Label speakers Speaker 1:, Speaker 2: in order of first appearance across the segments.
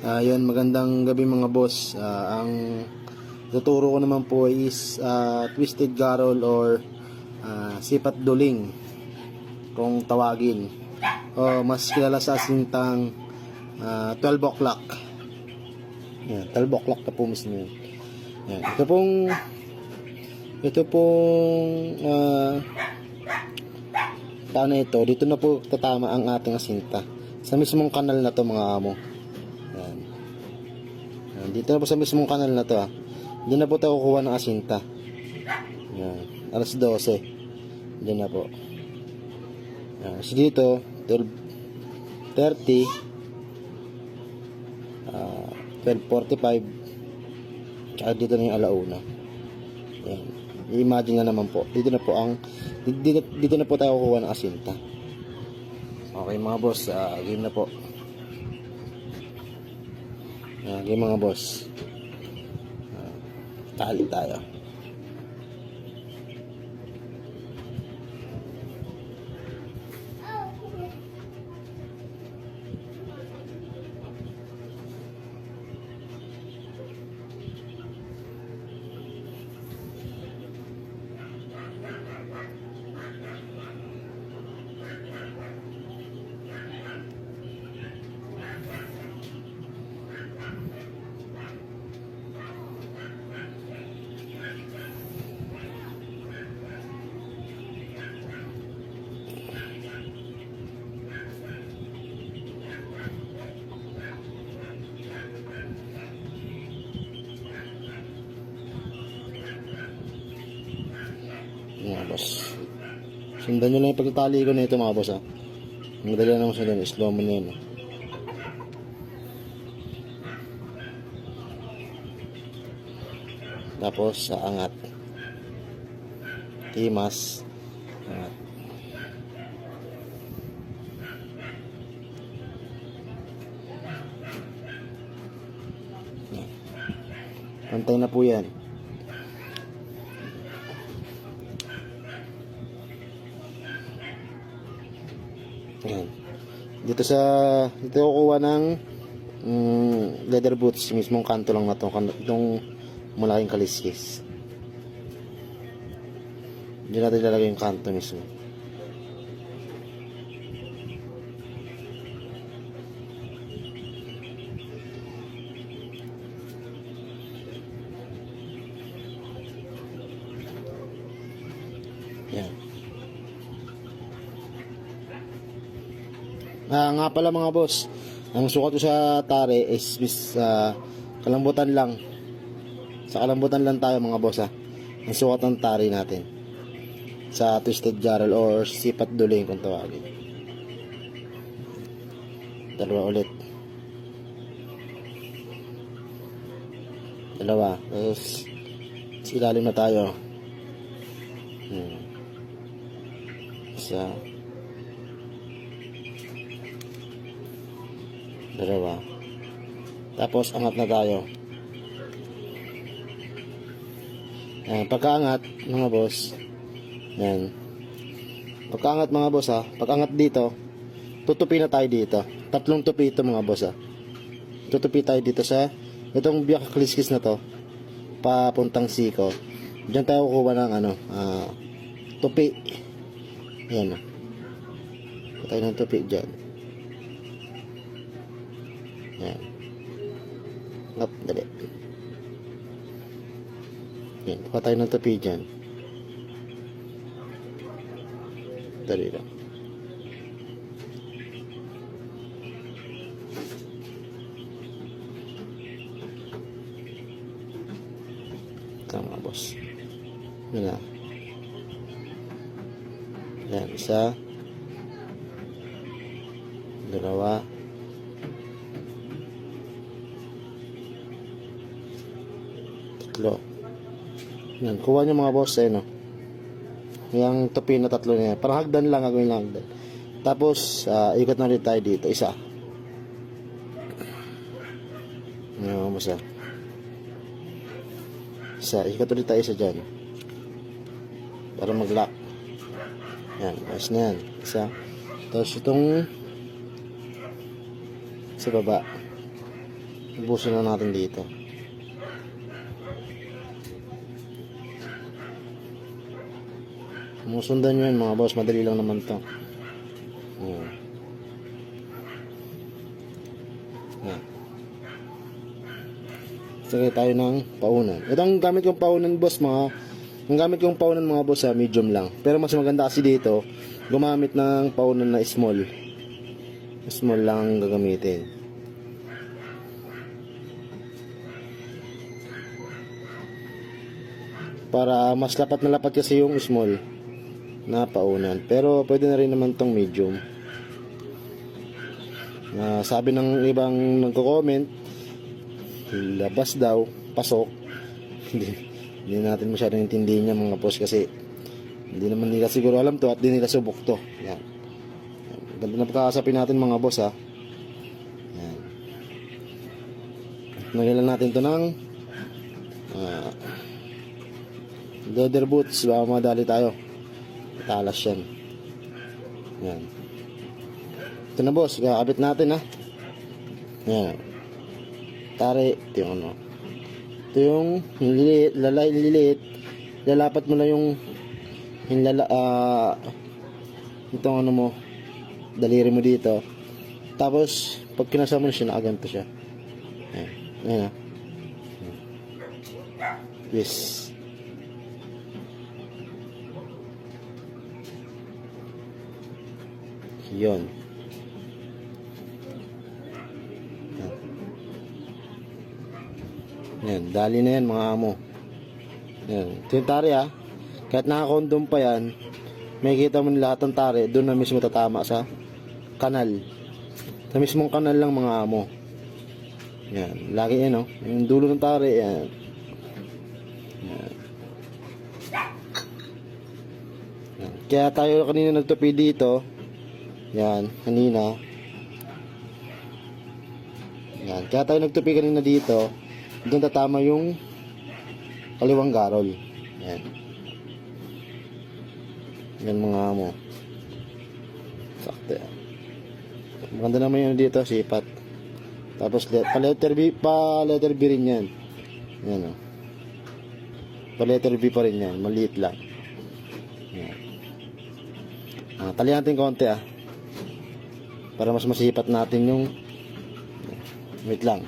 Speaker 1: Yan, magandang gabi mga boss. Ang tuturo ko naman po is twisted garol or sipat duling kung tawagin. O mas kilala sa sintang 12 o'clock. Yan, 12 o'clock na po mismo yun. Yan, ito pong paano ito, dito na po tatama ang ating asinta. Sa mismong kanal na to mga amo. Yan. Dito na po sa mismong kanal na to Hindi na po tayo kukuha ng asinta. Yan. Alas 12. Diyan na po. Yan. So dito 12:30 12:45 tsaka dito na yung alauna. Yan. I-imagine na naman po. Dito na po tayo kukuha ng asinta. Okay mga boss, game na po. Game mga boss. Tali tayo. Mga boss, sundan nyo lang yung pagtatali ko na ito mga boss madali lang sundan, slow mo na yun tapos angat, timas, angat. Pantay na po yan. Ayan. Dito kukuha ng leather boots, mismong kanto lang na itong malaking kaliskis. Diyan natin ilalagay yung kanto mismo. Ayan. Nga pala mga boss, ang sukat ko sa tare is kalambutan lang. Sa kalambutan lang tayo mga boss ang sukat ng tare natin sa twisted garol or sipat duling kung tawagin. Dalawa ulit. Tapos ilalim na tayo. Isa, dalawa. Tapos angat na tayo. Pagkaangat mga boss. Yan. Pagkaangat mga boss pag-angat dito, tutupi na tayo dito. Tatlong tupi ito mga boss Tutupi tayo dito sa itong biyak kaliskis na to papuntang siko. Diyan tayo kukuha ng tupi. Yan. Tayo ng tupi dyan. Yan. Dali. Yan. Kuha tayo ng tupi dyan. Dali lang. Tama boss. Yan na. Yan. Isa. Dalawa. Tatlo. Yan. Kuha nyo mga boss yung tupi na tatlo na yan. Parang hagdan lang, gagawin lang hagdan. Tapos ikot na rin tayo dito. Isa. Yan mga boss Isa. Ikot ulit tayo isa dyan para mag-lock. Yan. Ayos na yan. Isa. Tapos itong sa baba. Ubusin na natin dito. Musundan nyo yan mga boss, madali lang naman to. Ayan. Ayan. Sige tayo ng paunan. Ito ang gamit kong paunan boss ang gamit kong paunan mga boss medium lang. Pero mas maganda kasi dito, gumamit ng paunan na small. Small lang ang gagamitin. Para mas lapat na lapat kasi yung small na paunan. Pero pwede na rin naman tong medium. Sabi ng ibang nagko-comment, labas daw, pasok. Hindi natin masyadong intindihin niya mga boss kasi hindi naman nila siguro alam to at di nila subok to. Yan. Ganda na pagkakasapin natin mga boss ha. Yan. Nagyan natin to ng leather boots. Baka madali tayo. Talas yan. Yan. Ito na boss, kakabit natin ha. Yan. Tari, ito yung ano. Ito yung liliit. Lalapat mo na yung itong ano mo, daliri mo dito. Tapos pag kinasama mo siya, nakaganto siya. Ayan. Ayan ha. Yes. Yun. Yan, dali na yan mga amo. Yan, ito yung tari ha. Kahit naka-condom pa yan, may kita mo lahat ng tari, doon na mismo tatama sa kanal. Sa mismong kanal lang mga amo. Yan, lagi yan no. Yung dulo ng tari, yan. Yan. Yan. Kaya tayo kanina nagtupi dito. Yan, kanina. Yan, kaya tayo nagtupi kanina dito. Doon tatama yung kaliwang garol. Yan. Yan mga amo. Sakto yan. Maganda naman yun dito, sipat. Tapos pa-letter B rin yan. Yan o. Pa-letter B pa rin yan. Maliit lang. Yan. Talihan natin konti para mas masipat natin yung wait lang.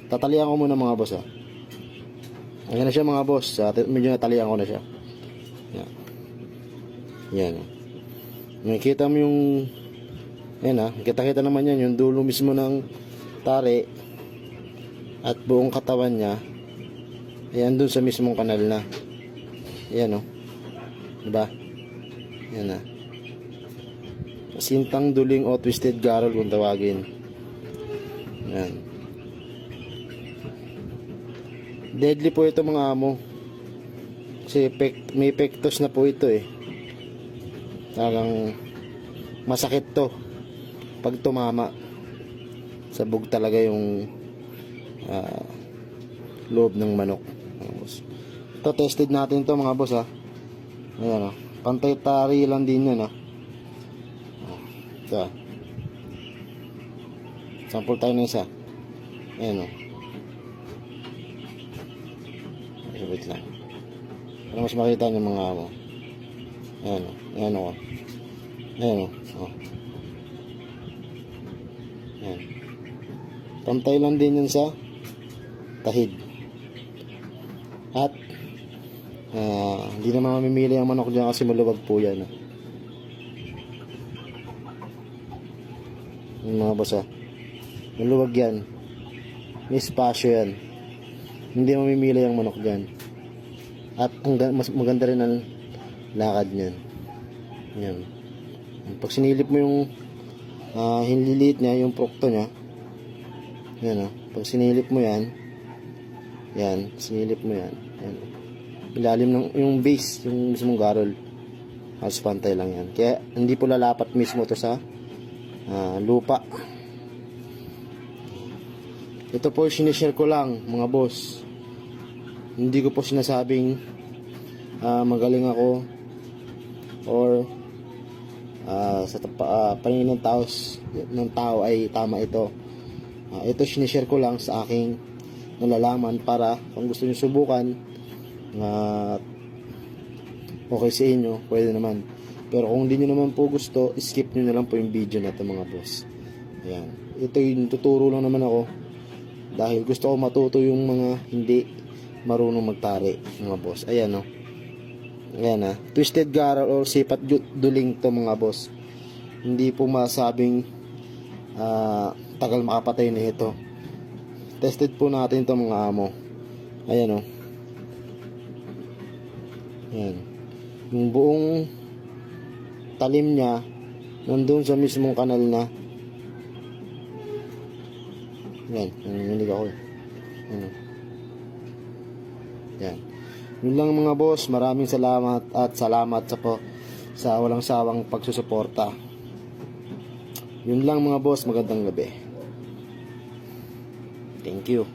Speaker 1: Tatalian ko muna mga boss Ayan na siya mga boss. Medyo natalian ko na siya. Yan. Yan. Nakikita mo yung yan kita-kita naman yan yung dulo mismo ng tari at buong katawan niya. Ayan dun sa mismong kanal na. Ayan diba? Yan sintang duling o twisted garol kung tawagin. Yan. Deadly po ito mga amo. Kasi may pectus na po ito Talagang masakit to pag tumama. Sabog talaga yung loob ng manok. Ito tested natin to mga boss Ayan pantay tari lang din yan Ito sample tayo ng isa. Ayan wait lang para mas makita nyo mga amo. Ayan ayan ayan ayan. Pantay lang din yan sa tahid at hindi naman mamimili ang manok dyan kasi maluwag po yan yung mga boss maluwag yan, may spasyo yan, hindi mamimili ang manok dyan. At mas maganda rin ang lakad niyan. Yan. Pag sinilip mo yung hinliliit niya, yung prokto niya. Yan Pag sinilip mo yan, sinilip mo yan. Yan. Ilalim ng yung base, yung mismong garol. Halos pantay lang yan. Kaya hindi po lalapat mismo to sa lupa. Ito po sinishare ko lang mga boss. Hindi ko po sinasabing magaling ako or sa paningin ng tao ay tama ito. Ito sinishare ko lang sa aking nalalaman para kung gusto nyo subukan okay sa inyo, pwede naman. Pero kung hindi nyo naman po gusto, skip nyo na lang po yung video na ito mga boss. Ayan. Ito yung tuturo lang naman ako dahil gusto ko matuto yung mga hindi marunong magtari mga boss. Ayan o. Ayan twisted garrote or sipat duling to mga boss. Hindi po masabing tagal makapatay na ito. Tested po natin to mga amo. Ayan o. Ayan. Yung buong talim niya nandun sa mismong kanal na. Yan, nanginig ako yan. Yun lang mga boss, maraming salamat at salamat sa walang sawang pagsusuporta. Yun lang mga boss, magandang gabi. Thank you.